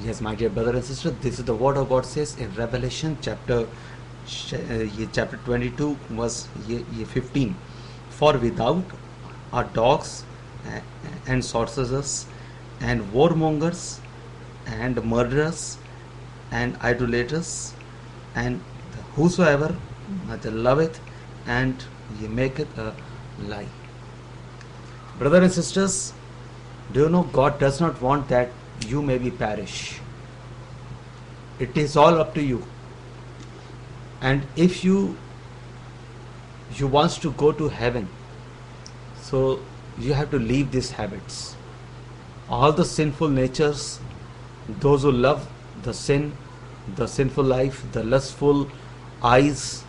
Yes, my dear brother and sister, this is the word of God says in Revelation chapter 22 verse 15. For without are dogs uh, and sorcerers and warmongers and murderers and idolaters and whosoever that loveth and ye maketh a lie. Brothers and sisters, do you know God does not want that you may be perish. It is all up to you. And if you wants to go to heaven, so you have to leave these habits. All the sinful natures, those who love the sin, the sinful life, the lustful eyes,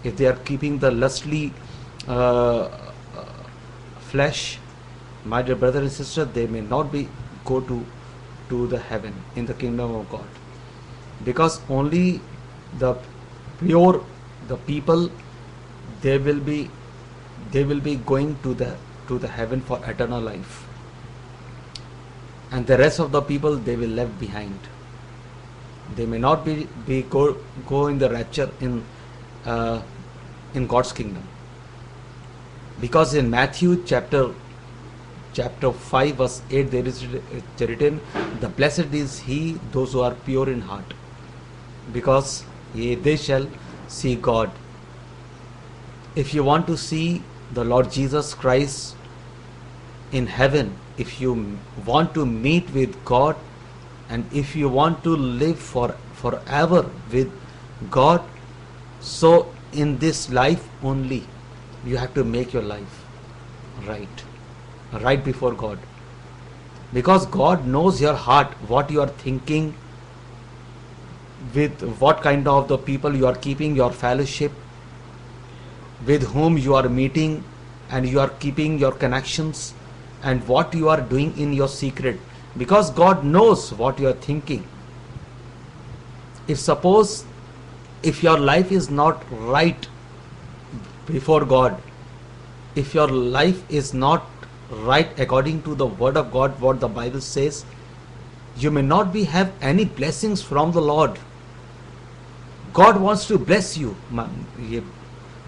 if they are keeping the lustly uh, flesh, my dear brother and sister, they may not be go to the heaven in the kingdom of God, because only the pure the people they will be going to the heaven for eternal life, and the rest of the people they will left behind. They may not be go in the rapture uh, in God's kingdom, because in Matthew chapter 5 verse 8 there is written, the blessed is he those who are pure in heart, because they shall see God. If you want to see the Lord Jesus Christ in heaven, if you want to meet with God, and if you want to live forever with God, so in this life only you have to make your life right before God, because God knows your heart, what you are thinking, with what kind of the people you are keeping your fellowship, with whom you are meeting, and you are keeping your connections, and what you are doing in your secret, because God knows what you are thinking. If suppose if your life is not right before God, if your life is not right according to the word of God, what the Bible says, you may not be have any blessings from the Lord. God wants to bless you,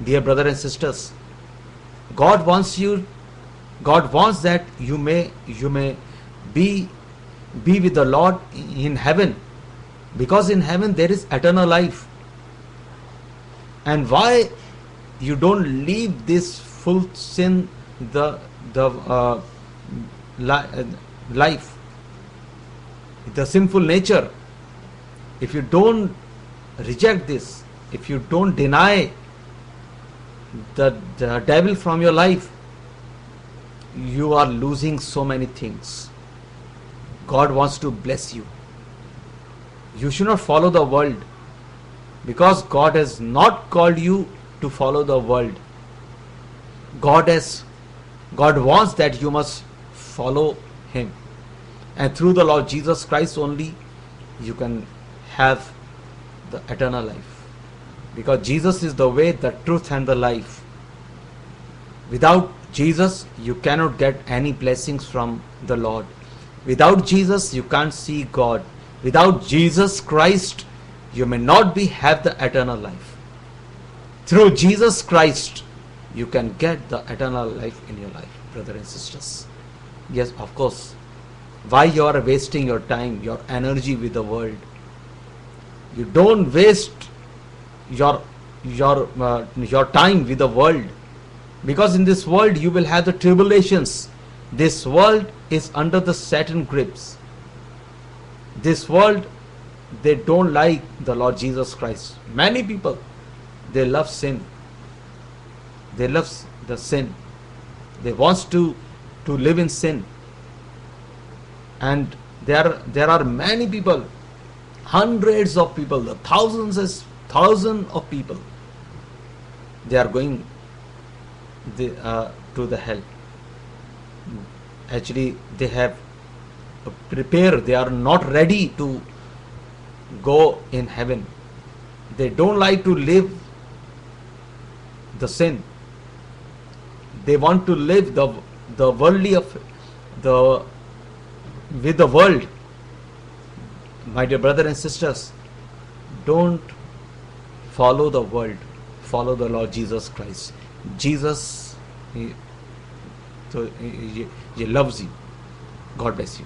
dear brother and sisters. God wants that you may be with the Lord in heaven, because in heaven there is eternal life. And why you don't leave this full sin the life, the sinful nature? If you don't reject this, if you don't deny the devil from your life, you are losing so many things. God wants to bless you. You should not follow the world, because God has not called you to follow the world. God wants that you must follow him, and through the Lord Jesus Christ only you can have the eternal life, because Jesus is the way, the truth and the life. Without Jesus you cannot get any blessings from the Lord. Without Jesus you can't see God. Without Jesus Christ you may not be have the eternal life. Through Jesus Christ you can get the eternal life in your life, brothers and sisters. Yes, of course. Why you are wasting your time, your energy with the world? You don't waste your time with the world, because in this world you will have the tribulations. This world is under the Satan grips. This world, they don't like the Lord Jesus Christ. Many people, they love sin. They love the sin. They want to live in sin. And there are many people, hundreds of people, thousands of people, they are going to the hell. Actually they have prepared, they are not ready to go in heaven. They don't like to live the sin. They want to live the worldly of the with the world. My dear brother and sisters, don't follow the world, follow the Lord Jesus Christ. Jesus, he loves you. God bless you.